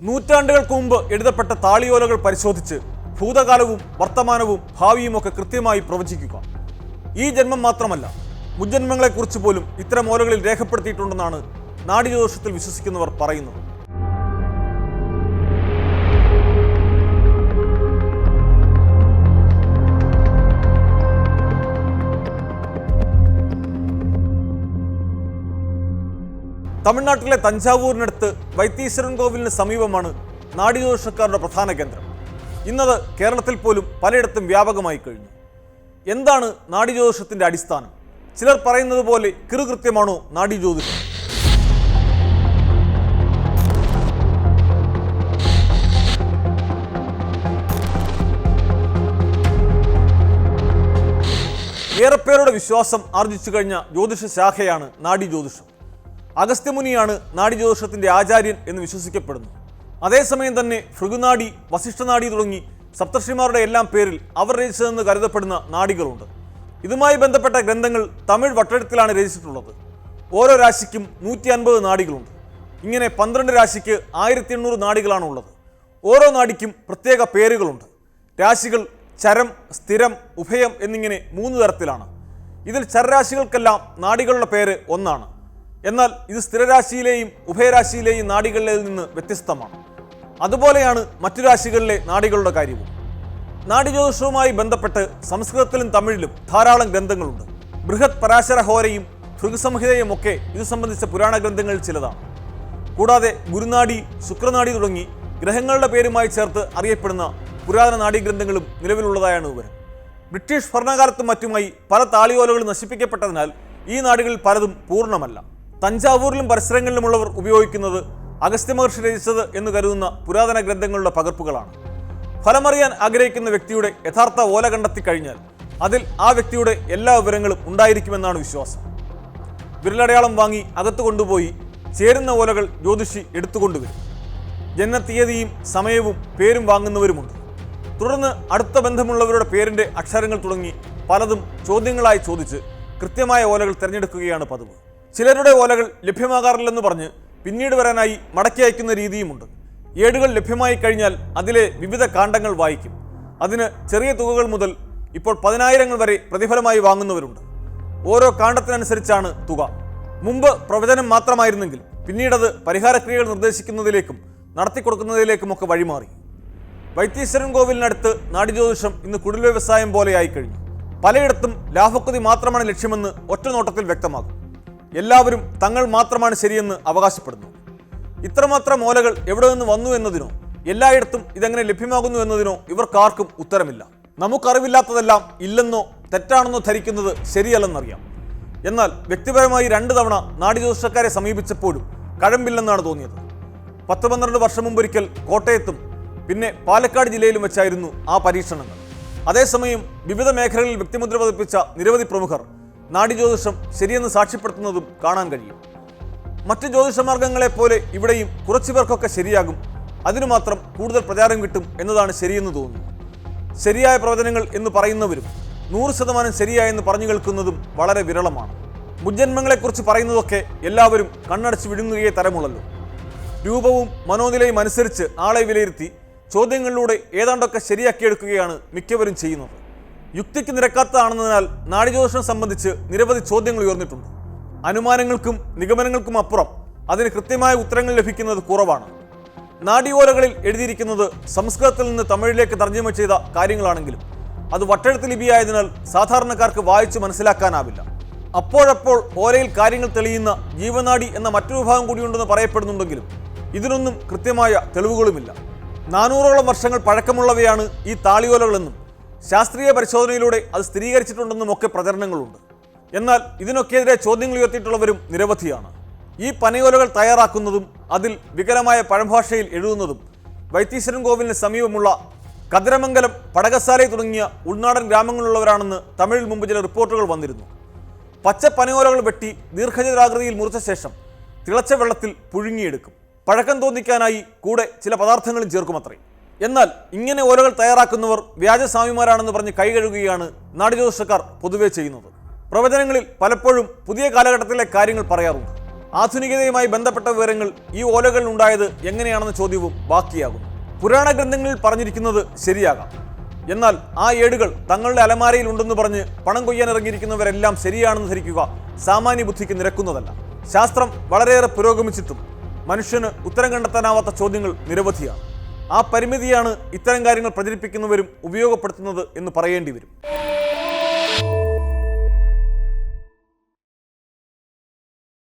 നൂറ്റാണ്ടുകൾക്ക് മുമ്പ് എഴുതപ്പെട്ട താളിയോലകൾ പരിശോധിച്ച് ഭൂതകാലവും വർത്തമാനവും ഭാവിയുമൊക്കെ കൃത്യമായി പ്രവചിക്കുക. ഈ ജന്മം മാത്രമല്ല, മുജ്ജന്മങ്ങളെക്കുറിച്ച് പോലും ഇത്തരം ഓലകളിൽ രേഖപ്പെടുത്തിയിട്ടുണ്ടെന്നാണ് നാഡീജ്യോതിഷത്തിൽ വിശ്വസിക്കുന്നവർ പറയുന്നത്. തമിഴ്നാട്ടിലെ തഞ്ചാവൂരിനടുത്ത് വൈത്തീശ്വരൻ കോവിലിന് സമീപമാണ് നാഡീജ്യോതിഷക്കാരുടെ പ്രധാന കേന്ദ്രം. ഇന്നത് കേരളത്തിൽ പോലും പലയിടത്തും വ്യാപകമായി കഴിഞ്ഞു. എന്താണ് നാഡീജ്യോതിഷത്തിന്റെ അടിസ്ഥാനം? ചിലർ പറയുന്നത് പോലെ കിറുകൃത്യമാണോ നാഡീജ്യോതിഷം? ഏറെപ്പേരുടെ വിശ്വാസം ആർജിച്ചു കഴിഞ്ഞ ജ്യോതിഷ ശാഖയാണ് നാഡീജ്യോതിഷം. അഗസ്ത്യമുനിയാണ് നാഡീജ്യോതിഷത്തിന്റെ ആചാര്യൻ എന്ന് വിശ്വസിക്കപ്പെടുന്നു. അതേസമയം തന്നെ ഭൃഗുനാഡി, വസിഷ്ഠനാഡി തുടങ്ങി സപ്തർഷിമാരുടെ എല്ലാം പേരിൽ അവർ രചിച്ചതെന്ന് കരുതപ്പെടുന്ന നാഡികളുണ്ട്. ഇതുമായി ബന്ധപ്പെട്ട ഗ്രന്ഥങ്ങൾ തമിഴ് വട്ടെഴുത്തിലാണ് രചിച്ചിട്ടുള്ളത്. ഓരോ രാശിക്കും 150 നാഡികളുണ്ട്. ഇങ്ങനെ 12 രാശിക്ക് 1800 നാഡികളാണ് ഉള്ളത്. ഓരോ നാഡിക്കും പ്രത്യേക പേരുകളുണ്ട്. രാശികൾ ചരം, സ്ഥിരം, ഉഭയം എന്നിങ്ങനെ 3 തരത്തിലാണ്. ഇതിൽ ചരരാശികൾക്കെല്ലാം നാഡികളുടെ പേര് ഒന്നാണ്. എന്നാൽ ഇത് സ്ഥിരരാശിയിലെയും ഉഭയരാശിയിലെയും നാഡികളിൽ നിന്ന് വ്യത്യസ്തമാണ്. അതുപോലെയാണ് മറ്റു രാശികളിലെ നാഡികളുടെ കാര്യവും. നാഡീജ്യോതിഷവുമായി ബന്ധപ്പെട്ട് സംസ്കൃതത്തിലും തമിഴിലും ധാരാളം ഗ്രന്ഥങ്ങളുണ്ട്. ബൃഹത് പരാശരഹോരയും ഭൃഗുസംഹിതയും ഒക്കെ ഇത് സംബന്ധിച്ച പുരാണ ഗ്രന്ഥങ്ങളിൽ ചിലതാണ്. കൂടാതെ ഗുരുനാഡി, ശുക്രനാഡി തുടങ്ങി ഗ്രഹങ്ങളുടെ പേരുമായി ചേർത്ത് അറിയപ്പെടുന്ന പുരാതന നാഡീഗ്രന്ഥങ്ങളും നിലവിലുള്ളതായാണ് വിവരം. ബ്രിട്ടീഷ് ഭരണകാലത്തും മറ്റുമായി പല താളിയോലകളും നശിപ്പിക്കപ്പെട്ടതിനാൽ ഈ നാടുകളിൽ പലതും പൂർണ്ണമല്ല. തഞ്ചാവൂരിലും പരിസരങ്ങളിലുമുള്ളവർ ഉപയോഗിക്കുന്നത് അഗസ്ത്യ മഹർഷി രചിച്ചത് എന്ന് കരുതുന്ന പുരാതന ഗ്രന്ഥങ്ങളുടെ പകർപ്പുകളാണ്. ഫലമറിയാൻ ആഗ്രഹിക്കുന്ന വ്യക്തിയുടെ യഥാർത്ഥ ഓല കണ്ടെത്തി കഴിഞ്ഞാൽ അതിൽ ആ വ്യക്തിയുടെ എല്ലാ വിവരങ്ങളും ഉണ്ടായിരിക്കുമെന്നാണ് വിശ്വാസം. വിരലടയാളം വാങ്ങി അകത്തു കൊണ്ടുപോയി ചേരുന്ന ഓലകൾ ജ്യോതിഷി എടുത്തുകൊണ്ടുവരും. ജനനത്തീയതിയും സമയവും പേരും വാങ്ങുന്നവരുമുണ്ട്. തുടർന്ന് അടുത്ത ബന്ധമുള്ളവരുടെ പേരിൻ്റെ അക്ഷരങ്ങൾ തുടങ്ങി പലതും ചോദ്യങ്ങളായി ചോദിച്ച് കൃത്യമായ ഓലകൾ തിരഞ്ഞെടുക്കുകയാണ് പതിവ്. ചിലരുടെ ഓലകൾ ലഭ്യമാകാറില്ലെന്ന് പറഞ്ഞ് പിന്നീട് വരാനായി മടക്കി അയക്കുന്ന രീതിയുമുണ്ട്. ഏടുകൾ ലഭ്യമായി കഴിഞ്ഞാൽ അതിലെ വിവിധ കാണ്ഡങ്ങൾ വായിക്കും. അതിന് ചെറിയ തുകകൾ മുതൽ ഇപ്പോൾ 10,000 വരെ പ്രതിഫലമായി വാങ്ങുന്നവരുണ്ട്. ഓരോ കാണ്ഡത്തിനനുസരിച്ചാണ് തുക. മുമ്പ് പ്രവചനം മാത്രമായിരുന്നെങ്കിൽ പിന്നീടത് പരിഹാരക്രിയകൾ നിർദ്ദേശിക്കുന്നതിലേക്കും നടത്തിക്കൊടുക്കുന്നതിലേക്കുമൊക്കെ വഴിമാറി. വൈത്തീശ്വരൻ കോവിലിനടുത്ത് നാഡീജ്യോതിഷം ഇന്ന് കുടിൽ വ്യവസായം പോലെയായി കഴിഞ്ഞു. പലയിടത്തും ലാഭക്കുതി മാത്രമാണ് ലക്ഷ്യമെന്ന് ഒറ്റനോട്ടത്തിൽ വ്യക്തമാകും. എല്ലാവരും തങ്ങൾ മാത്രമാണ് ശരിയെന്ന് അവകാശപ്പെടുന്നു. ഇത്രമാത്രം ഓലകൾ എവിടെ നിന്ന് വന്നു എന്നതിനോ എല്ലായിടത്തും ഇതെങ്ങനെ ലഭ്യമാകുന്നു എന്നതിനോ ഇവർക്കാർക്കും ഉത്തരമില്ല. നമുക്കറിവില്ലാത്തതെല്ലാം ഇല്ലെന്നോ തെറ്റാണെന്നോ ധരിക്കുന്നത് ശരിയല്ലെന്നറിയാം. എന്നാൽ വ്യക്തിപരമായി 2 തവണ നാഡീജ്യോതിഷക്കാരെ സമീപിച്ചപ്പോഴും കഴമ്പില്ലെന്നാണ് തോന്നിയത്. 10-12 വർഷം മുമ്പൊരിക്കൽ കോട്ടയത്തും പിന്നെ പാലക്കാട് ജില്ലയിലും വെച്ചായിരുന്നു ആ പരീക്ഷണങ്ങൾ. അതേസമയം വിവിധ മേഖലകളിൽ വ്യക്തിമുദ്ര പതിപ്പിച്ച നിരവധി പ്രമുഖർ നാഡീജ്യോതിഷം ശരിയെന്ന് സാക്ഷ്യപ്പെടുത്തുന്നതും കാണാൻ കഴിയും. മറ്റ് ജ്യോതിഷമാർഗങ്ങളെപ്പോലെ ഇവിടെയും കുറച്ചുപേർക്കൊക്കെ ശരിയാകും, അതിനു മാത്രം കൂടുതൽ പ്രചാരം കിട്ടും എന്നതാണ് ശരിയെന്ന് തോന്നുന്നു. ശരിയായ പ്രവചനങ്ങൾ എന്ന് പറയുന്നവരും 100% ശരിയായെന്ന് പറഞ്ഞു കേൾക്കുന്നതും വളരെ വിരളമാണ്. മുജ്ജന്മങ്ങളെക്കുറിച്ച് പറയുന്നതൊക്കെ എല്ലാവരും കണ്ണടച്ച് വിഴുങ്ങുകയേ തരമുള്ളല്ലോ. രൂപവും മനോനിലയും അനുസരിച്ച് ആളെ വിലയിരുത്തി ചോദ്യങ്ങളിലൂടെ ഏതാണ്ടൊക്കെ ശരിയാക്കിയെടുക്കുകയാണ് മിക്കവരും ചെയ്യുന്നത്. യുക്തിക്ക് നിരക്കാത്തതാണെന്നതിനാൽ നാഡീജ്യോതിഷം സംബന്ധിച്ച് നിരവധി ചോദ്യങ്ങൾ ഉയർന്നിട്ടുണ്ട്. അനുമാനങ്ങൾക്കും നിഗമനങ്ങൾക്കും അപ്പുറം അതിന് കൃത്യമായ ഉത്തരങ്ങൾ ലഭിക്കുന്നത് കുറവാണ്. നാഡീഓലകളിൽ എഴുതിയിരിക്കുന്നത് സംസ്കൃതത്തിൽ നിന്ന് തമിഴിലേക്ക് തർജ്ജമ ചെയ്ത കാര്യങ്ങളാണെങ്കിലും അത് വട്ടെഴുത്ത് ലിപിയായതിനാൽ സാധാരണക്കാർക്ക് വായിച്ച് മനസ്സിലാക്കാനാവില്ല. അപ്പോഴപ്പോൾ ഓലയിൽ കാര്യങ്ങൾ തെളിയുന്ന ജീവനാഡി എന്ന മറ്റൊരു വിഭാഗം കൂടിയുണ്ടെന്ന് പറയപ്പെടുന്നുണ്ടെങ്കിലും ഇതിനൊന്നും കൃത്യമായ തെളിവുകളുമില്ല. 400ഓളം വർഷങ്ങൾ പഴക്കമുള്ളവയാണ് ഈ താളിയോലകളെന്നും ശാസ്ത്രീയ പരിശോധനയിലൂടെ അത് സ്ഥിരീകരിച്ചിട്ടുണ്ടെന്നും ഒക്കെ പ്രചരണങ്ങളുണ്ട്. എന്നാൽ ഇതിനൊക്കെതിരെ ചോദ്യങ്ങൾ ഉയർത്തിയിട്ടുള്ളവരും നിരവധിയാണ്. ഈ പനയോലകൾ തയ്യാറാക്കുന്നതും അതിൽ വികലമായ പഴഭാഷയിൽ എഴുതുന്നതും വൈത്തീശ്വരൻ കോവിലിന് സമീപമുള്ള കതിരമംഗലം, പടകസാല തുടങ്ങിയ ഉൾനാടൻ ഗ്രാമങ്ങളിലുള്ളവരാണെന്ന് തമിഴിൽ മുമ്പ് ചില റിപ്പോർട്ടുകൾ വന്നിരുന്നു. പച്ച പനയോലകൾ വെട്ടി ദീർഘചതുരാകൃതിയിൽ മുറിച്ച ശേഷം തിളച്ച വെള്ളത്തിൽ പുഴുങ്ങിയെടുക്കും. പഴക്കം തോന്നിക്കാനായി കൂടെ ചില പദാർത്ഥങ്ങളും ചേർക്കുമത്രേ. എന്നാൽ ഇങ്ങനെ ഓലകൾ തയ്യാറാക്കുന്നവർ വ്യാജസ്വാമിമാരാണെന്ന് പറഞ്ഞ് കൈകഴുകുകയാണ് നാഡീജ്യോതിഷക്കാർ പൊതുവെ ചെയ്യുന്നത്. പ്രവചനങ്ങളിൽ പലപ്പോഴും പുതിയ കാലഘട്ടത്തിലെ കാര്യങ്ങൾ പറയാറുണ്ട്. ആധുനികതയുമായി ബന്ധപ്പെട്ട വിവരങ്ങൾ ഈ ഓലകളിൽ ഉണ്ടായത് എങ്ങനെയാണെന്ന ചോദ്യവും ബാക്കിയാകും. പുരാണ ഗ്രന്ഥങ്ങളിൽ പറഞ്ഞിരിക്കുന്നത് ശരിയാകാം, എന്നാൽ ആ ഏടുകൾ തങ്ങളുടെ അലമാരയിൽ ഉണ്ടെന്ന് പറഞ്ഞ് പണം കൊയ്യാൻ ഇറങ്ങിയിരിക്കുന്നവരെല്ലാം ശരിയാണെന്ന് ധരിക്കുക സാമാന്യ ബുദ്ധിക്ക് നിരക്കുന്നതല്ല. ശാസ്ത്രം വളരെയേറെ പുരോഗമിച്ചിട്ടും മനുഷ്യന് ഉത്തരം കണ്ടെത്താനാവാത്ത ചോദ്യങ്ങൾ നിരവധിയാണ്. ആ പരിമിതിയാണ് ഇത്തരം കാര്യങ്ങൾ പ്രചരിപ്പിക്കുന്നവരും ഉപയോഗപ്പെടുത്തുന്നത് എന്ന് പറയേണ്ടി വരും.